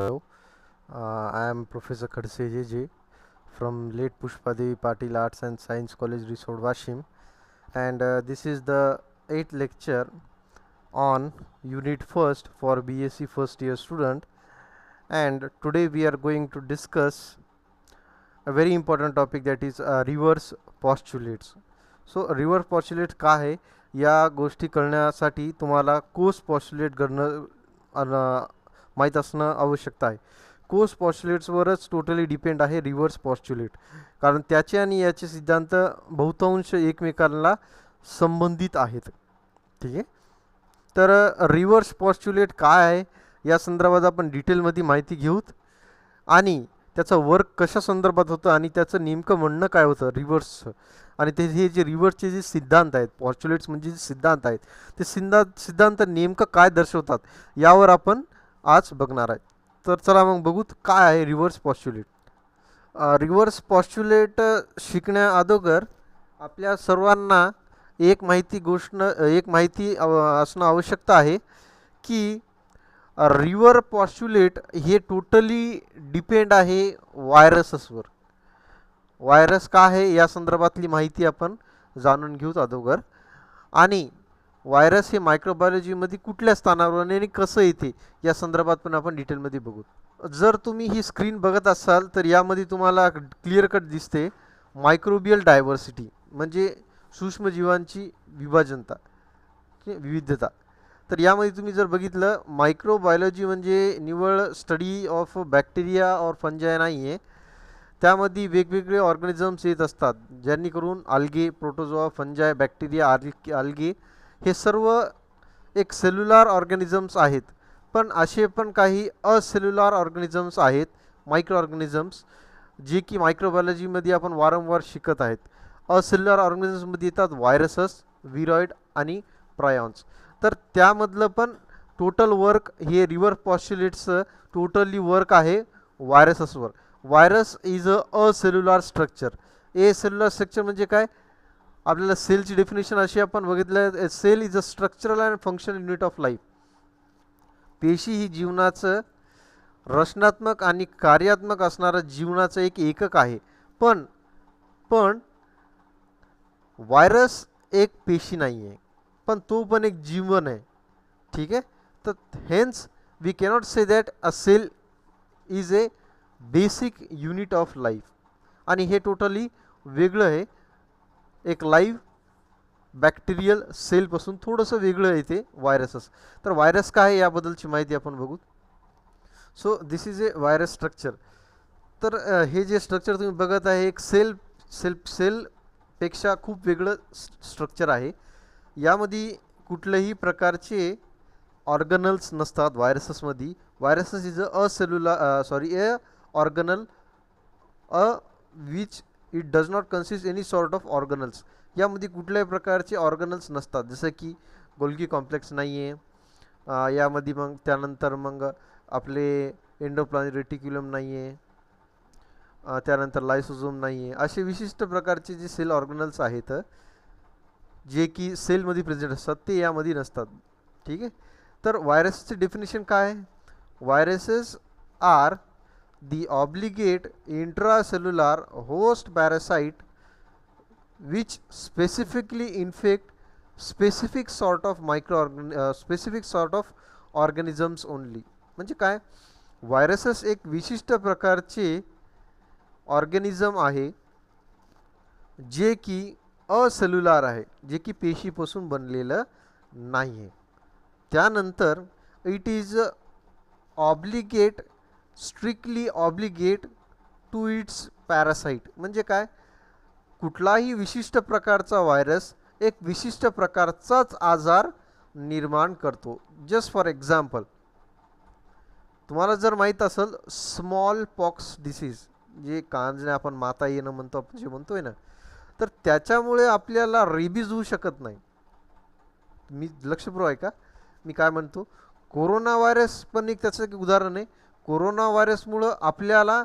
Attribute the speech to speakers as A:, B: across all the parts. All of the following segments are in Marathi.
A: Hello, I am Professor Khadse JJ from late Pushpadevi Patil Arts and Science College, Resort Washim, and this is the 8th lecture on Unit First for BSc first year student. And today we are going to discuss a very important topic, that is reverse postulates. So reverse postulate का आहे या गोष्टी कळण्यासाठी तुम्हाला कोस पॉस्ट्युलेट करणं माहीत असणं आवश्यकता आहे. कोस पॉस्ट्युलेट्सवरच टोटली डिपेंड आहे रिव्हर्स पॉस्ट्युलेट, कारण त्याचे आणि याचे सिद्धांत बहुतांश एकमेकांना संबंधित आहेत. ठीक आहे, तर रिव्हर्स पॉस्ट्युलेट काय आहे या संदर्भात आपण डिटेलमध्ये माहिती घेऊत आणि त्याचं वर्क कशा संदर्भात होतं आणि त्याचं नेमकं म्हणणं काय होतं रिव्हर्सचं, आणि ते हे जे रिव्हर्सचे जे सिद्धांत आहेत, पॉस्ट्युलेट्स म्हणजे जे सिद्धांत आहेत, ते सिद्धांत नेमकं काय दर्शवतात यावर आपण आज बघणार आहे. तर चला मग बघूत काय आहे रिव्हर्स पॉस्ट्युलेट. रिव्हर्स पॉस्ट्युलेट शिकण्या अगोदर आपल्या सर्वांना एक माहिती असणं आवश्यकता आहे की रिव्हर पॉस्ट्युलेट हे टोटली डिपेंड आहे व्हायरसेसवर. व्हायरस का आहे या संदर्भातली माहिती आपण जाणून घेऊत अगोदर, आणि व्हायरस हे मायक्रोबायोलॉजीमध्ये कुठल्या स्थानावर आणि कसं येते या संदर्भात पण आपण डिटेलमध्ये बघू. जर तुम्ही ही स्क्रीन बघत असाल तर यामध्ये तुम्हाला क्लिअर कट दिसते मायक्रोबियल डायव्हर्सिटी, म्हणजे सूक्ष्मजीवांची विविधता. तर यामध्ये तुम्ही जर बघितलं, मायक्रोबायोलॉजी म्हणजे निव्वळ स्टडी ऑफ बॅक्टेरिया और फंजाय नाही आहे. त्यामध्ये वेगवेगळे ऑर्गॅनिझम्स येत असतात, ज्यांनी करून आल्गे, प्रोटोझोआ, फंजाय, बॅक्टेरिया, आल्गे हे सर्व एक सेल्युलर ऑर्गॅनिझम्स आहेत. पण असे पण काही असेल्युलर ऑर्गॅनिझम्स आहेत, मायक्रो ऑर्गॅनिझम्स, जे की मायक्रोबायोलॉजीमध्ये आपण वारंवार शिकत आहेत. असेल्युलर ऑर्गॅनिझम्समध्ये येतात व्हायरसेस, विरॉइड आणि प्रायॉन्स. तर त्यामधलं पण टोटल वर्क हे रिव्हर्स पॉस्ट्युलेट्सचं टोटली वर्क आहे व्हायरसेसवर. Virus is a cellular structure. Cellular structure म्हणजे काय, आपल्याला सेलची डेफिनेशन अशी आपण बघितलं, cell is a structural and functional unit of life. पेशी ही जीवनाचं रचनात्मक आणि कार्यात्मक असणारं जीवनाचं एक एकक आहे. पण पण व्हायरस एक पेशी नाही आहे, पण तो पण एक जीवन आहे. ठीक आहे, तर hence we cannot say that a cell is a basic unit of life. आणि हे टोटली वेगळं आहे एक लाईव्ह बॅक्टेरियल सेलपासून, थोडंसं वेगळं येते व्हायरसेस. तर व्हायरस काय आहे याबद्दलची माहिती आपण बघू. So this is a virus structure. तर हे जे स्ट्रक्चर तुम्ही बघत आहे एक सेलपेक्षा खूप वेगळं स्ट्रक्चर आहे. यामध्ये कुठल्याही प्रकारचे ऑर्गनल्स नसतात व्हायरसेसमध्ये. Viruses is a organelle which it does not consist any sort of organelles. यामध्ये कुठल्याही प्रकारचे ऑर्गनल्स नसतात, जसं की गोल्गी कॉम्प्लेक्स नाही आहे यामध्ये. मग त्यानंतर मग आपले एंडोप्लाझमिक रेटिक्युलम नाही आहे, त्यानंतर लायसोझोम नाही आहे. असे विशिष्ट प्रकारचे जे सेल ऑर्गनल्स आहेत जे की सेलमध्ये प्रेझेंट असतात ते यामध्ये नसतात. ठीक आहे, तर व्हायरसचे डेफिनेशन काय आहे. Viruses are the obligate intracellular host parasite which specifically infect specific sort of organisms only. म्हणजे काय, व्हायरसेस एक विशिष्ट प्रकारचे ऑर्गॅनिझम आहे जे की असेल्युलर आहे, जे की पेशीपासून बनलेलं नाही आहे. त्यानंतर it is obligate strictly obligate to its parasite. म्हणजे काय, कुठलाही विशिष्ट प्रकारचा व्हायरस एक विशिष्ट प्रकारचाच आजार निर्माण करतो. जस्ट फॉर एक्झाम्पल, तुम्हाला जर माहीत असेल स्मॉल पॉक्स डिसीज, जे कांजणे आपण माता येणं म्हणतो, आपण जे म्हणतोय ना, तर त्याच्यामुळे आपल्याला रेबीज होऊ शकत नाही. मी लक्षपूर्वक आहे का मी काय म्हणतो. कोरोना व्हायरस पण एक त्याचं एक उदाहरण आहे. कोरोना व्हायरसमुळं आपल्याला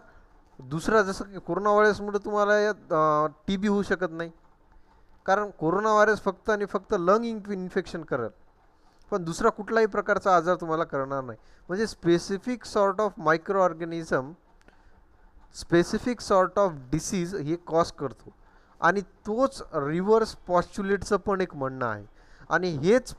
A: दुसरा, जसं की कोरोना व्हायरसमुळं तुम्हाला TB होऊ शकत नाही, कारण कोरोना व्हायरस फक्त आणि फक्त लंग इन्फेक्शन करेल. पण दुसरा कुठलाही प्रकारचा आजार तुम्हाला करणार नाही. म्हणजे specific sort of micro organism, specific sort of disease हे कॉज करतो. आणि तोच रिव्हर्स पॉस्च्युलेटचं पण एक म्हणणं आहे. आणि हेच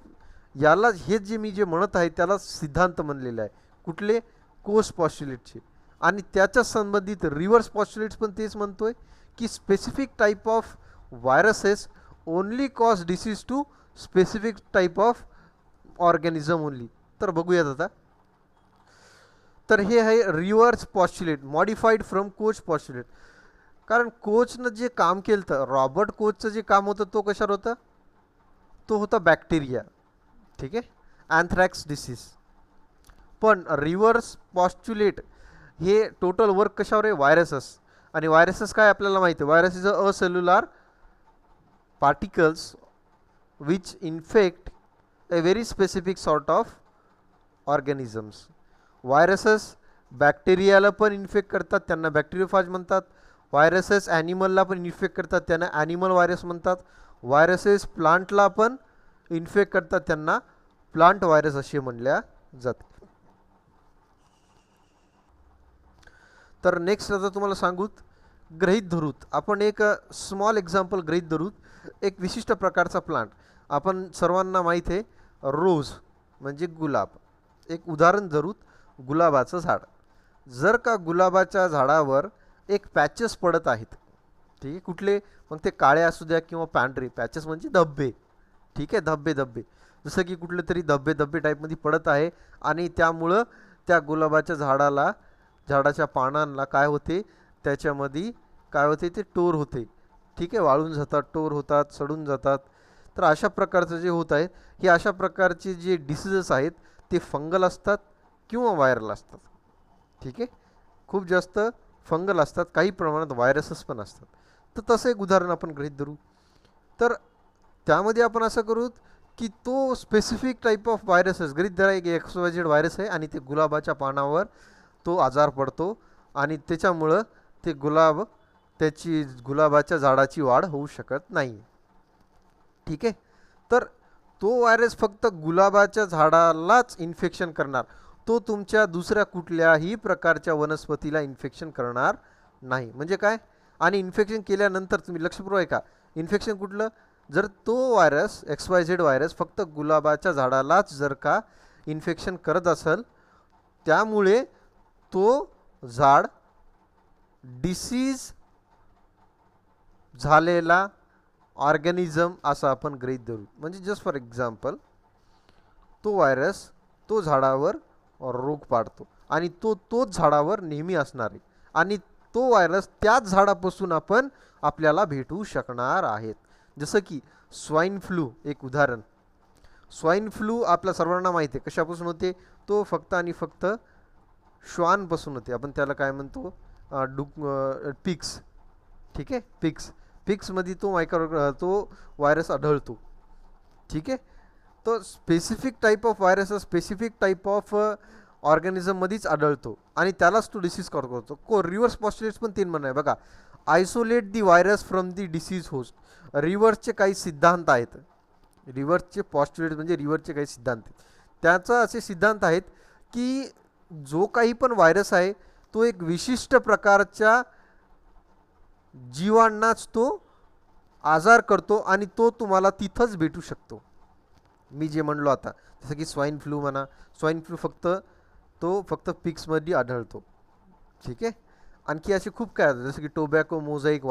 A: जे मी जे म्हणत आहे त्याला सिद्धांत म्हणलेले आहे. कुठले? कोष पॉस्च्युलेटचे. आणि त्याच्या संबंधित रिव्हर्स पॉस्च्युलेट्स पण तेच म्हणतोय की specific type of viruses only cause disease to specific type of organism only. तर बघूयात आता. तर हे आहे reverse postulate, modified from Koch postulate. कारण कोचनं जे काम केलं तर रॉबर्ट कोचचं जे काम होतं तो कशावर होतं? तो होता बॅक्टेरिया. ठीक आहे, अँथ्रॅक्स डिसीज. पण रिव्हर्स पॉस्च्युलेट हे टोटल वर्क कशावर आहे? व्हायरसेस. आणि व्हायरसेस काय आपल्याला माहिती आहे? Virus is a cellular particles which infect a very specific sort of organisms. व्हायरसेस बॅक्टेरियाला पण इन्फेक्ट करतात, त्यांना बॅक्टेरियोफाज म्हणतात. व्हायरसेस ॲनिमलला पण इन्फेक्ट करतात, त्यांना ॲनिमल व्हायरस म्हणतात. व्हायरसेस प्लांटला पण इन्फेक्ट करतात, त्यांना प्लांट व्हायरस असे म्हणल्या जाते. तर नेक्स्ट आता तुम्हाला सांगूत, गृहीत धरूत आपण एक स्मॉल एक्झाम्पल गृहीत धरूत. एक विशिष्ट प्रकारचा प्लांट, आपण सर्वांना माहीत आहे रोज म्हणजे गुलाब. एक उदाहरण धरूत, गुलाबाचं झाड. जर का गुलाबाच्या झाडावर एक पॅचेस पडत आहेत, ठीक आहे, कुठले? मग ते काळे असू द्या किंवा पांढरे. पॅचेस म्हणजे धब्बे. ठीक आहे, धब्बे धब्बे, जसं की कुठले तरी धब्बे धब्बे टाईपमध्ये पडत आहे. आणि त्यामुळं त्या गुलाबाच्या झाडाच्या पानांना काय होते? त्याच्यामध्ये काय होते? ते टोर होते. ठीक आहे, वाळून जातात, टोर होतात, सडून जातात. तर अशा प्रकारचं जे होत आहे, हे अशा प्रकारचे जे डिसीजेस आहेत ते फंगल असतात किंवा व्हायरल असतात. ठीक आहे, खूप जास्त फंगल असतात, काही प्रमाणात व्हायरसेस पण असतात. तर तसं एक उदाहरण आपण गृहीत धरू. तर त्यामध्ये आपण असं करू की तो स्पेसिफिक टाईप ऑफ व्हायरसेस गृहीत धरा, एक XYZ व्हायरस आहे आणि ते गुलाबाच्या पानावर तो आजार पडतो आणि त्याच्यामुळं ते त्याची गुलाबाच्या झाडाची वाढ होऊ शकत नाही. ठीक आहे, तर तो व्हायरस फक्त गुलाबाच्या झाडालाच इन्फेक्शन करणार, तो तुमच्या दुसऱ्या कुठल्याही प्रकारच्या वनस्पतीला इन्फेक्शन करणार नाही. म्हणजे काय? आणि इन्फेक्शन केल्यानंतर तुम्ही लक्षपूर्वक ऐका, इन्फेक्शन कुठलं? जर तो व्हायरस XYZ व्हायरस फक्त गुलाबाच्या झाडालाच जर का इन्फेक्शन करत असेल, त्यामुळे तो झाड डिसीज झालेला ऑर्गॅनिझम असं आपण गृहीत धरू. म्हणजे जस्ट फॉर एक्झाम्पल, तो व्हायरस तो झाडावर रोग पाडतो आणि तोच झाडावर नेहमी असणार आहे. आणि तो व्हायरस त्याच झाडापासून आपल्याला भेटू शकणार आहेत. जसं की स्वाईन फ्लू एक उदाहरण. स्वाईन फ्लू आपल्या सर्वांना माहिती आहे कशापासून होते? तो फक्त आणि फक्त श्वानपासून होते. आपण त्याला काय म्हणतो? पिग्स. ठीक आहे, पिग्समध्ये तो व्हायरस आढळतो. ठीक आहे, तो specific type of virus specific type of ऑर्गॅनिझममध्येच आढळतो आणि त्यालाच तो डिसीज कॉज करतो. रिव्हर्स पॉस्च्युलेट्स पण 3 म्हणणं आहे बघा. Isolate the virus from the disease host. रिव्हर्सचे काही सिद्धांत आहेत, रिव्हर्सचे पॉस्च्युलेट्स म्हणजे रिव्हर्सचे काही सिद्धांत. त्याचा असे सिद्धांत आहेत की जो काही पण व्हायरस आहे तो एक विशिष्ट प्रकारच्या जीवांनाच तो आजार करतो आणि तो तुम्हाला तिथंच भेटू शकतो. मी जे म्हणलो आता, जसं की स्वाईन फ्लू म्हणा, स्वाईन फ्लू फक्त पिग्समध्ये आढळतो. ठीक आहे, आणखी असे खूप काय, जसं की टोबॅको मोझाईक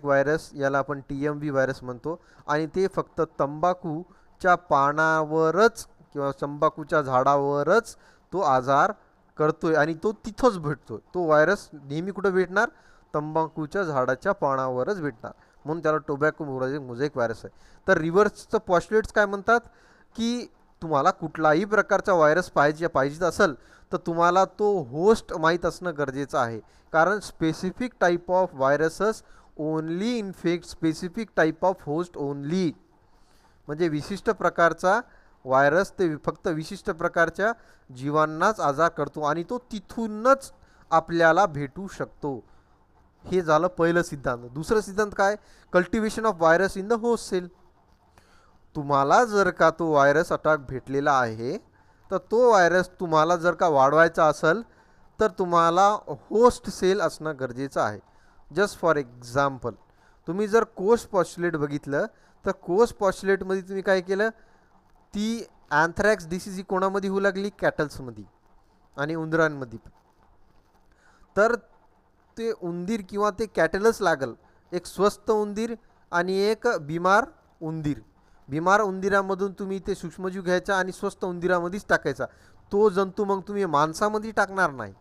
A: व्हायरस, याला आपण TMV व्हायरस म्हणतो. आणि ते फक्त तंबाखूच्या पानावरच किंवा तंबाखूच्या झाडावरच तो आजार करतोय आणि तो तिथंच भेटतो. तो व्हायरस नेहमी कुठं भेटणार? तंबाखूच्या झाडाच्या पानावरच भेटणार, म्हणून त्याला टोबॅको मोझाईक व्हायरस आहे. तर रिव्हर्सचं पॉस्च्युलेट्स काय म्हणतात की तुम्हाला कुठलाही प्रकारचा व्हायरस पाहिजे असेल तर तुम्हाला तो होस्ट माहीत असणं गरजेचं आहे. कारण specific type of viruses only infect specific type of host only. म्हणजे विशिष्ट प्रकारचा व्हायरस ते फक्त विशिष्ट प्रकारच्या जीवांनाच आजार करतो आणि तो तिथूनच आपल्याला भेटू शकतो. हे झालं पहिलं सिद्धांत. दुसरं सिद्धांत काय? Cultivation of virus in the host cell. तुम्हाला जर का तो व्हायरस अटॅक भेटलेला आहे, तर तो व्हायरस तुम्हाला जर का वाढवायचा असेल तर तुम्हाला होस्ट सेल असणं गरजेचं आहे. जस्ट फॉर एक्झाम्पल, तुम्ही जर कोष पॉस्च्युलेट बघितलं तर कोष पॉस्च्युलेटमध्ये तुम्ही काय केलं, ती अँथ्रॅक्स डिसीज ही कोणामध्ये होऊ लागली, कॅटल्समध्ये आणि उंदरांमध्ये. तर ते उंदीर किंवा ते कॅटलच लागल, एक स्वस्थ उंदीर आणि एक बिमार उंदीर. बिमार उंदिरामधून तुम्ही ते सूक्ष्मजीव घ्यायचा आणि स्वस्थ उंदिरामध्येच टाकायचा. तो जंतू मग तुम्ही माणसामध्ये टाकणार नाही.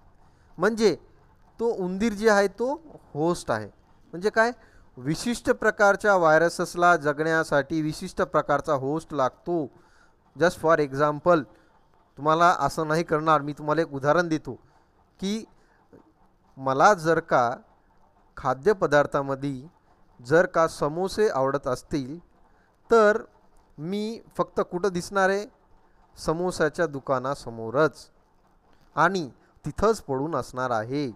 A: म्हणजे तो उंदीर जे आहे तो होस्ट आहे. म्हणजे काय, विशिष्ट प्रकारच्या व्हायरसेसला जगण्यासाठी विशिष्ट प्रकारचा होस्ट लागतो. जस्ट फॉर एक्झाम्पल, तुम्हाला असं नाही करणार, मी तुम्हाला एक उदाहरण देतो की मला जर का खाद्यपदार्थामध्ये जर का समोसे आवडत असतील तर मी फक्त कुठं दिसणार आहे, समोसाच्या दुकानासमोरच, आणि तिथंच पडून असणार आहे.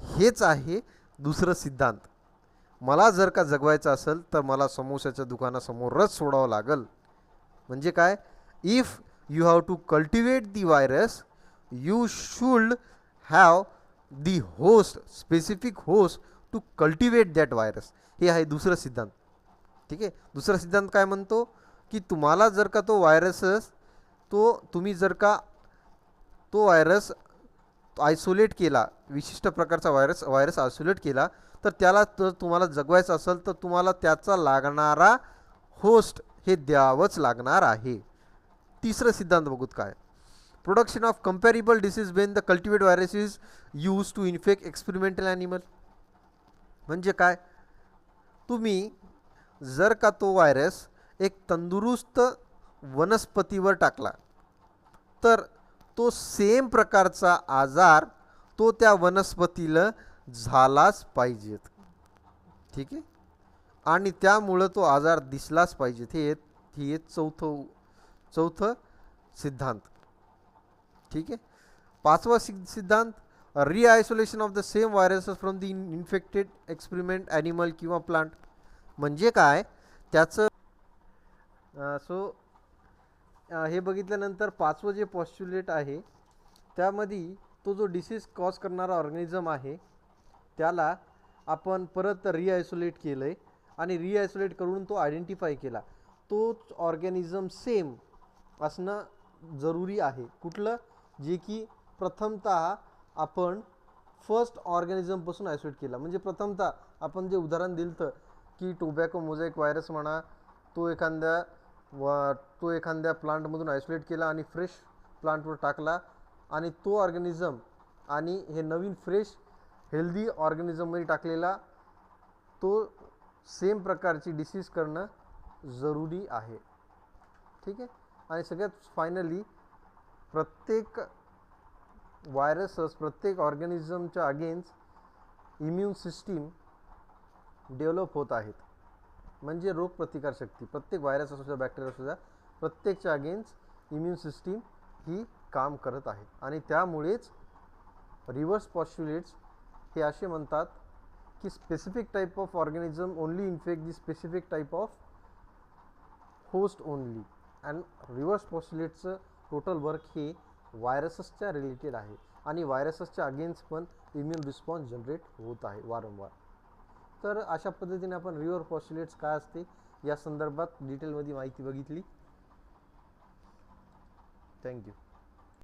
A: हेच आहे दुसरं सिद्धांत. मला जर का जगवायचं असेल तर मला समोसाच्या दुकानासमोरच सोडावं लागल. म्हणजे काय, if you have to cultivate the virus you should have the host, specific host to cultivate that virus. हे आहे दुसरं सिद्धांत. ठीक आहे. दुसरा सिद्धांत काय म्हणतो की तुम्हाला जर का तो व्हायरसस तुम्ही जर का तो व्हायरस आयसोलेट केला, विशिष्ट प्रकारचा व्हायरस आयसोलेट केला, तर त्याला तर तुम्हाला जगवायचं असेल तर तुम्हाला त्याचा लागणारा होस्ट हे द्यावंच लागणार आहे. तिसरं सिद्धांत बघूत काय, production of comparable disease when the cultivate virus is use to infect experimental animal. म्हणजे काय, तुम्ही जर का तो व्हायरस एक तंदुरुस्त वनस्पतीवर टाकला तर तो सेम प्रकारचा आजार तो त्या वनस्पतीला झालाच पाहिजेत. ठीक आहे. आणि त्यामुळं तो आजार दिसलाच पाहिजेत. हे चौथं सिद्धांत. ठीक आहे. पाचवा सिद्धांत, reisolation of the same viruses from the infected experiment animal किंवा प्लांट. म्हणजे काय, त्याचं हे बघितल्यानंतर पाचवं जे पॉस्च्युलेट आहे त्यामध्ये तो जो डिसीज कॉज करणारा ऑर्गॅनिझम आहे त्याला आपण परत रिआयसोलेट केलं आहे आणि रिआयसोलेट करून तो आयडेंटिफाय केला. तोच ऑर्गॅनिझम सेम असणं जरुरी आहे. कुठलं, जे की प्रथमतः आपण फर्स्ट ऑर्गॅनिझमपासून आयसोलेट केला. म्हणजे प्रथमतः आपण जे उदाहरण दिलं की टोबॅको मोझॅइक व्हायरस म्हणा, तो एखाद्या प्लांटमधून आयसोलेट केला आणि फ्रेश प्लांटवर टाकला आणि तो ऑर्गॅनिझम आणि हे नवीन फ्रेश हेल्दी ऑर्गॅनिझममध्ये टाकलेला तो सेम प्रकारची डिसीज करणं जरुरी आहे. ठीक आहे. आणि सगळ्यात फायनली, प्रत्येक व्हायरसेस, प्रत्येक ऑर्गॅनिझमच्या अगेन्स्ट इम्युन सिस्टीम डेव्हलप होत आहेत. म्हणजे रोगप्रतिकारशक्ती, प्रत्येक व्हायरस असू द्या, बॅक्टेरिया असू द्या, प्रत्येकच्या अगेन्स्ट इम्युन सिस्टीम ही काम करत आहे. आणि त्यामुळेच रिव्हर्स पॉस्च्युलेट्स हे असे म्हणतात की specific type of organism only infect the specific type of host only. And Rivers पॉस्च्युलेटचं टोटल वर्क हे व्हायरसेसच्या रिलेटेड आहे आणि व्हायरसेसच्या अगेन्स्ट पण इम्युन रिस्पॉन्स जनरेट होत आहे वारंवार. तर अशा पद्धतीने आपण रिव्हर्स पॉस्च्युलेट्स काय असते या संदर्भात डिटेलमध्ये माहिती बघितली. थँक्यू.